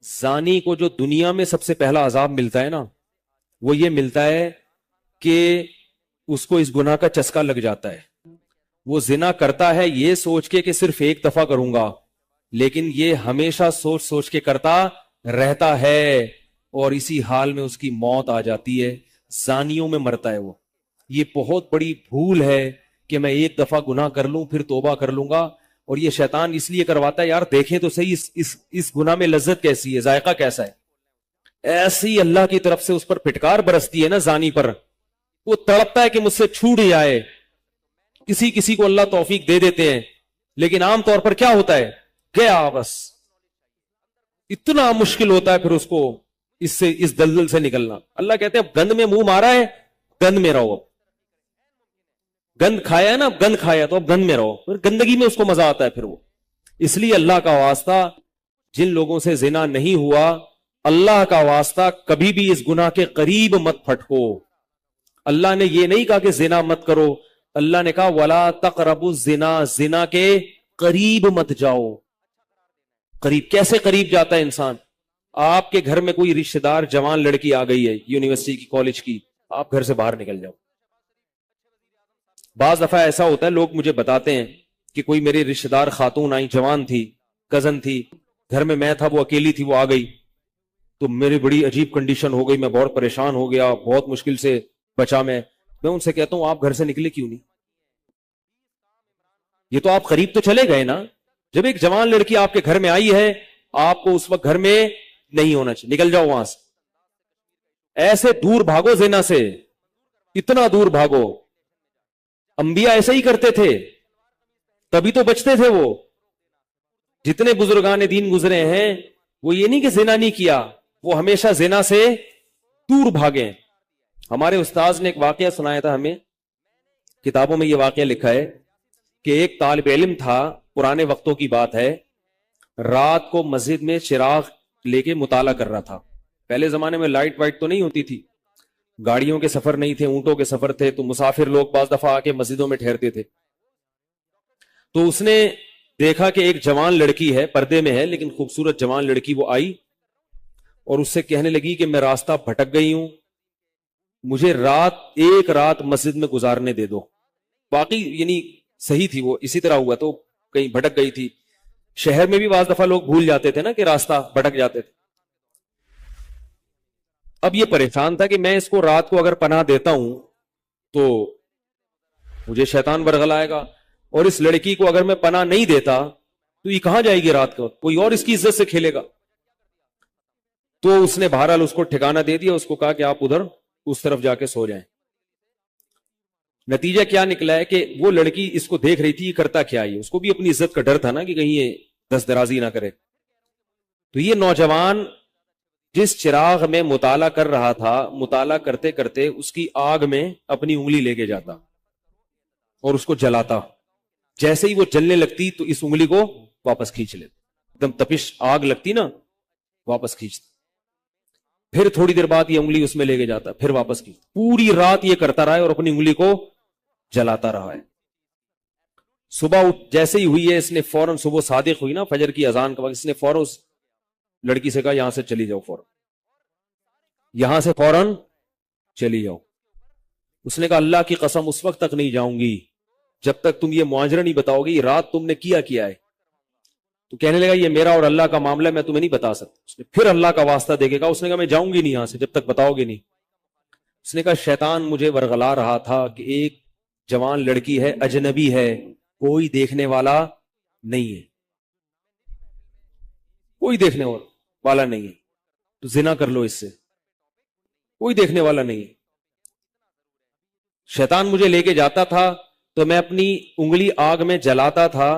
زانی کو جو دنیا میں سب سے پہلا عذاب ملتا ہے نا، وہ یہ ملتا ہے کہ اس کو اس گناہ کا چسکا لگ جاتا ہے. وہ زنا کرتا ہے یہ سوچ کے کہ صرف ایک دفعہ کروں گا، لیکن یہ ہمیشہ سوچ سوچ کے کرتا رہتا ہے، اور اسی حال میں اس کی موت آ جاتی ہے. زانیوں میں مرتا ہے وہ. یہ بہت بڑی بھول ہے کہ میں ایک دفعہ گناہ کر لوں پھر توبہ کر لوں گا. اور یہ شیطان اس لیے کرواتا ہے، یار دیکھیں تو صحیح اس گناہ میں لذت کیسی ہے، ذائقہ کیسا ہے. ایسی اللہ کی طرف سے اس پر پھٹکار برستی ہے نا زانی پر، وہ تڑپتا ہے کہ مجھ سے چھوٹ جائے. کسی کسی کو اللہ توفیق دے دیتے ہیں، لیکن عام طور پر کیا ہوتا ہے، گیا بس. اتنا مشکل ہوتا ہے پھر اس کو اس دلدل سے نکلنا. اللہ کہتے ہیں گند میں منہ مارا ہے، گند میں رہو. گند کھایا ہے نا، گند کھایا تو اب گند میں رہو. پھر گندگی میں اس کو مزہ آتا ہے پھر وہ. اس لیے اللہ کا واسطہ، جن لوگوں سے زنا نہیں ہوا، اللہ کا واسطہ کبھی بھی اس گناہ کے قریب مت پھٹکو. اللہ نے یہ نہیں کہا کہ زنا مت کرو، اللہ نے کہا وَلَا تَقْرَبُوا الزِّنَا، زنا کے قریب مت جاؤ. قریب کیسے قریب جاتا ہے انسان؟ آپ کے گھر میں کوئی رشتہ دار جوان لڑکی آ گئی ہے یونیورسٹی کی، کالج کی، آپ گھر سے باہر نکل جاؤ. بعض دفعہ ایسا ہوتا ہے، لوگ مجھے بتاتے ہیں کہ کوئی میرے رشتہ دار خاتون آئی، جوان تھی، کزن تھی، گھر میں تھا، وہ اکیلی تھی، وہ آ گئی تو میری بڑی عجیب کنڈیشن ہو گئی، میں بہت پریشان ہو گیا، بہت مشکل سے بچا. میں ان سے کہتا ہوں آپ گھر سے نکلے کیوں نہیں؟ یہ تو آپ قریب تو چلے گئے نا. جب ایک جوان لڑکی آپ کے گھر میں آئی ہے، آپ کو اس وقت گھر میں نہیں ہونا چاہیے، نکل جاؤ وہاں سے. ایسے دور بھاگو زنا سے، اتنا دور بھاگو. انبیاء ایسے ہی کرتے تھے، تبھی تو بچتے تھے. وہ جتنے بزرگان دین گزرے ہیں، وہ یہ نہیں کہ زنا نہیں کیا، وہ ہمیشہ زنا سے دور بھاگے. ہمارے استاذ نے ایک واقعہ سنایا تھا ہمیں، کتابوں میں یہ واقعہ لکھا ہے کہ ایک طالب علم تھا، پرانے وقتوں کی بات ہے، رات کو مسجد میں چراغ لے کے مطالعہ کر رہا تھا. پہلے زمانے میں لائٹ وائٹ تو نہیں ہوتی تھی، گاڑیوں کے سفر نہیں تھے، اونٹوں کے سفر تھے، تو مسافر لوگ بعض دفعہ آ کے مسجدوں میں ٹھہرتے تھے. تو اس نے دیکھا کہ ایک جوان لڑکی ہے، پردے میں ہے لیکن خوبصورت جوان لڑکی، وہ آئی اور اس سے کہنے لگی کہ میں راستہ بھٹک گئی ہوں، مجھے ایک رات مسجد میں گزارنے دے دو. باقی یعنی صحیح تھی، وہ اسی طرح ہوا تو کہیں بھٹک گئی تھی. شہر میں بھی بعض دفعہ لوگ بھول جاتے تھے نا کہ راستہ بھٹک جاتے تھے. اب یہ پریشان تھا کہ میں اس کو رات کو اگر پناہ دیتا ہوں تو مجھے شیطان برگلائے گا، اور اس لڑکی کو اگر میں پناہ نہیں دیتا تو یہ کہاں جائے گی رات کو، کوئی اور اس کی عزت سے کھیلے گا. تو اس نے بہرحال اس کو ٹھکانہ دے دیا، اس کو کہا کہ آپ ادھر اس طرف جا کے سو جائیں. نتیجہ کیا نکلا ہے کہ وہ لڑکی اس کو دیکھ رہی تھی، یہ کرتا کیا ہے، اس کو بھی اپنی عزت کا ڈر تھا نا کہ کہیں یہ دست درازی نہ کرے. تو یہ نوجوان جس چراغ میں مطالعہ کر رہا تھا، مطالعہ کرتے کرتے اس کی آگ میں اپنی انگلی لے کے جاتا اور اس کو جلاتا. جیسے ہی وہ جلنے لگتی تو اس انگلی کو واپس کھینچ لیتا، ایک دم تپش آگ لگتی نا، واپس کھینچتا. پھر تھوڑی دیر بعد یہ انگلی اس میں لے کے جاتا، پھر واپس کھینچتا. پوری رات یہ کرتا رہا ہے اور اپنی انگلی کو جلاتا رہا ہے. صبح جیسے ہی ہوئی ہے، اس نے فوراً، صبح صادق ہوئی نا فجر کی اذان کا وقت، اس نے فوراً اس لڑکی سے کہا یہاں سے چلی جاؤ، فوراً یہاں سے فوراً چلی جاؤ. اس نے کہا اللہ کی قسم اس وقت تک نہیں جاؤں گی جب تک تم یہ معاجرہ نہیں بتاؤ گی رات تم نے کیا ہے. تو کہنے لگا یہ میرا اور اللہ کا معاملہ ہے، میں تمہیں نہیں بتا سکتا. اس نے پھر اللہ کا واسطہ دے کے کہا، اس نے کہا میں جاؤں گی نہیں یہاں سے جب تک بتاؤ گے نہیں. اس نے کہا شیطان مجھے ورغلا رہا تھا کہ ایک جوان لڑکی ہے، اجنبی ہے، کوئی دیکھنے والا نہیں ہے، کوئی دیکھنے والا نہیں ہے، تو زنا کر لو اس سے، کوئی دیکھنے والا نہیں ہے. شیطان مجھے لے کے جاتا تھا تو میں اپنی انگلی آگ میں جلاتا تھا،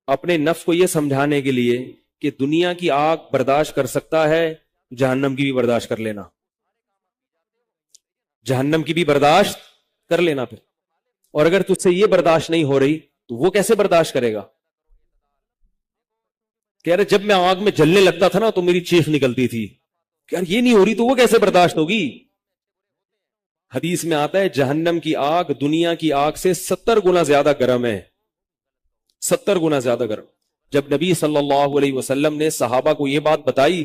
اپنے نفس کو یہ سمجھانے کے لیے کہ دنیا کی آگ برداشت کر سکتا ہے، جہنم کی بھی برداشت کر لینا، جہنم کی بھی برداشت کر لینا. پھر اور اگر تجھ سے یہ برداشت نہیں ہو رہی تو وہ کیسے برداشت کرے گا؟ کہہ رہے جب میں آگ میں جلنے لگتا تھا نا تو میری چیخ نکلتی تھی کہ یار یہ نہیں ہو رہی تو وہ کیسے برداشت ہوگی. حدیث میں آتا ہے جہنم کی آگ دنیا کی آگ سے 70 گنا زیادہ گرم ہے، 70 گنا زیادہ گرم. جب نبی صلی اللہ علیہ وسلم نے صحابہ کو یہ بات بتائی